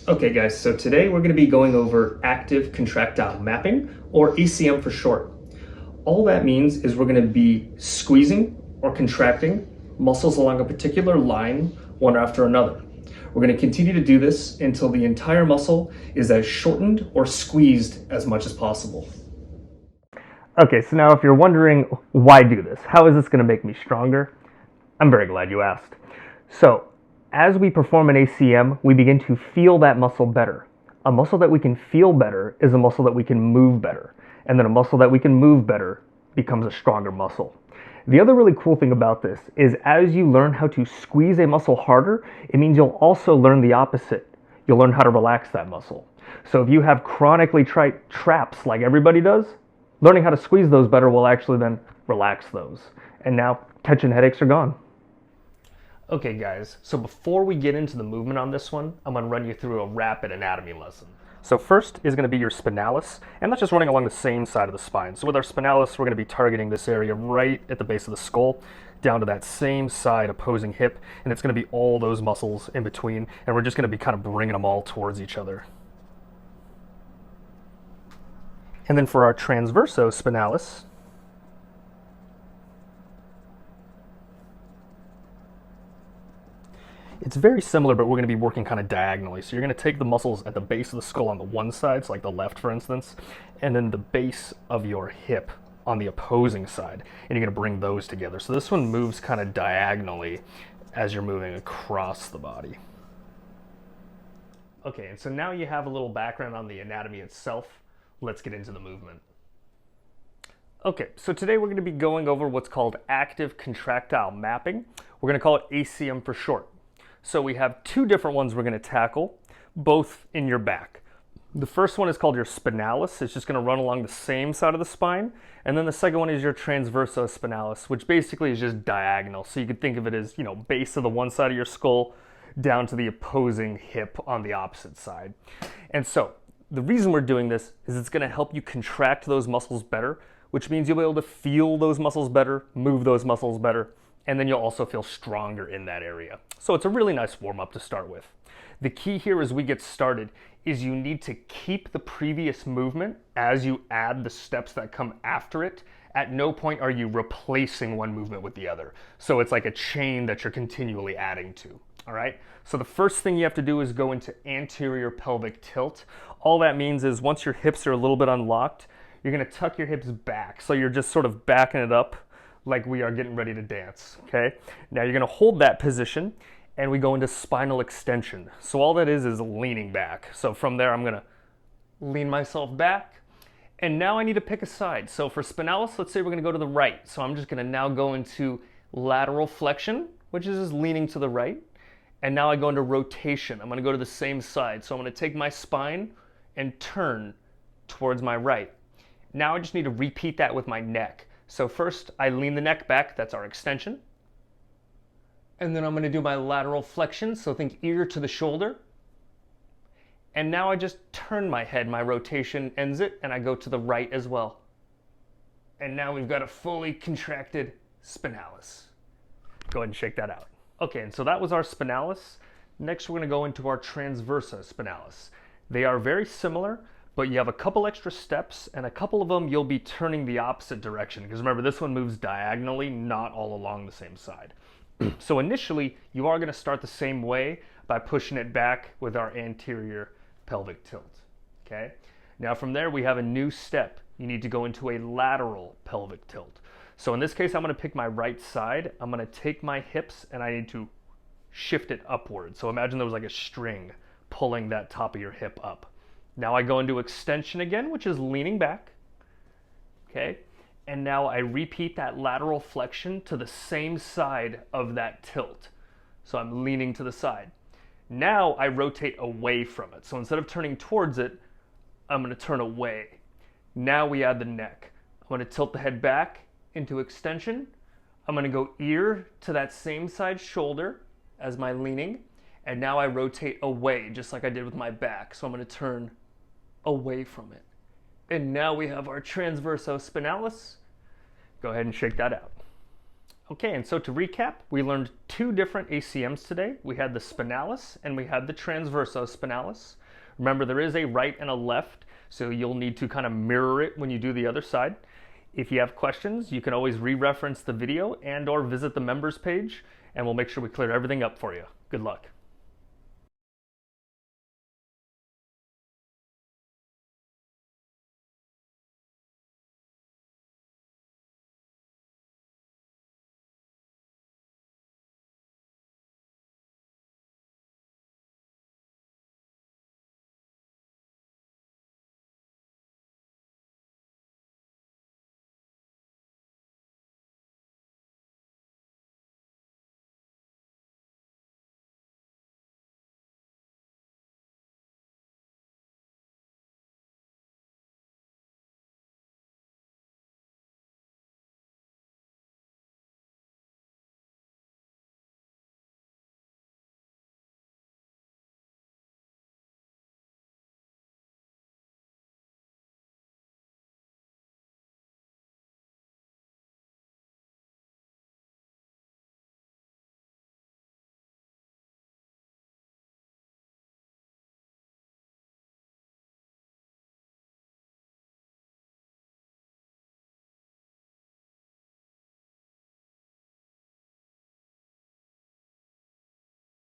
Okay guys, so today we're going to be going over Active Contractile Mapping, or ACM for short. All that means is we're going to be squeezing or contracting muscles along a particular line, one after another. We're going to continue to do this until the entire muscle is as shortened or squeezed as much as possible. Okay, so now if you're wondering why do this, how is this going to make me stronger? I'm very glad you asked. So, as we perform an ACM, we begin to feel that muscle better. A muscle that we can feel better is a muscle that we can move better. And then a muscle that we can move better becomes a stronger muscle. The other really cool thing about this is as you learn how to squeeze a muscle harder, it means you'll also learn the opposite. You'll learn how to relax that muscle. So if you have chronically tight traps like everybody does, learning how to squeeze those better will actually then relax those. And now tension headaches are gone. Okay guys, so before we get into the movement on this one, I'm going to run you through a rapid anatomy lesson. So first is going to be your spinalis, and that's just running along the same side of the spine. So with our spinalis, we're going to be targeting this area right at the base of the skull, down to that same side opposing hip, and it's going to be all those muscles in between, and we're just going to be kind of bringing them all towards each other. And then for our transversospinalis, it's very similar, but we're going to be working kind of diagonally. So you're going to take the muscles at the base of the skull on the one side, so like the left, for instance, and then the base of your hip on the opposing side, and you're going to bring those together. So this one moves kind of diagonally as you're moving across the body. Okay, and so now you have a little background on the anatomy itself. Let's get into the movement. Okay, so today we're going to be going over what's called Active Contractile Mapping. We're going to call it ACM for short. So we have two different ones we're going to tackle, both in your back. The first one is called your spinalis. It's just going to run along the same side of the spine. And then the second one is your transversospinalis, which basically is just diagonal. So you could think of it as, base of the one side of your skull down to the opposing hip on the opposite side. And so the reason we're doing this is it's going to help you contract those muscles better, which means you'll be able to feel those muscles better, move those muscles better, and then you'll also feel stronger in that area. So it's a really nice warm-up to start with. The key here as we get started is you need to keep the previous movement as you add the steps that come after it. At no point are you replacing one movement with the other. So it's like a chain that you're continually adding to. All right, so the first thing you have to do is go into anterior pelvic tilt. All that means is once your hips are a little bit unlocked, you're gonna tuck your hips back. So you're just sort of backing it up like we are getting ready to dance, okay? Now you're gonna hold that position and we go into spinal extension. So all that is leaning back. So from there, I'm gonna lean myself back, and now I need to pick a side. So for spinalis, let's say we're gonna go to the right. So I'm just gonna now go into lateral flexion, which is just leaning to the right. And now I go into rotation. I'm gonna go to the same side. So I'm gonna take my spine and turn towards my right. Now I just need to repeat that with my neck. So first I lean the neck back, that's our extension. And then I'm gonna do my lateral flexion, so think ear to the shoulder. And now I just turn my head, my rotation ends it, and I go to the right as well. And now we've got a fully contracted spinalis. Go ahead and shake that out. Okay, and so that was our spinalis. Next we're gonna go into our transversospinalis. They are very similar, but you have a couple extra steps, and a couple of them you'll be turning the opposite direction, because remember, this one moves diagonally, not all along the same side. So initially, you are going to start the same way by pushing it back with our anterior pelvic tilt, okay? Now from there, we have a new step. You need to go into a lateral pelvic tilt. So in this case, I'm going to pick my right side. I'm going to take my hips, and I need to shift it upward. So imagine there was like a string pulling that top of your hip up. Now I go into extension again, which is leaning back, okay? And now I repeat that lateral flexion to the same side of that tilt. So I'm leaning to the side. Now I rotate away from it. So instead of turning towards it, I'm gonna turn away. Now we add the neck. I'm gonna tilt the head back into extension. I'm gonna go ear to that same side shoulder as my leaning. And now I rotate away, just like I did with my back. So I'm gonna turn away from it. And now we have our transversospinalis. Go ahead and shake that out. Okay, and so to recap, we learned two different ACMs today. We had the spinalis and we had the transversospinalis. Remember, there is a right and a left, so you'll need to kind of mirror it when you do the other side. If you have questions, you can always re-reference the video and or visit the members page, and we'll make sure we clear everything up for you. Good luck.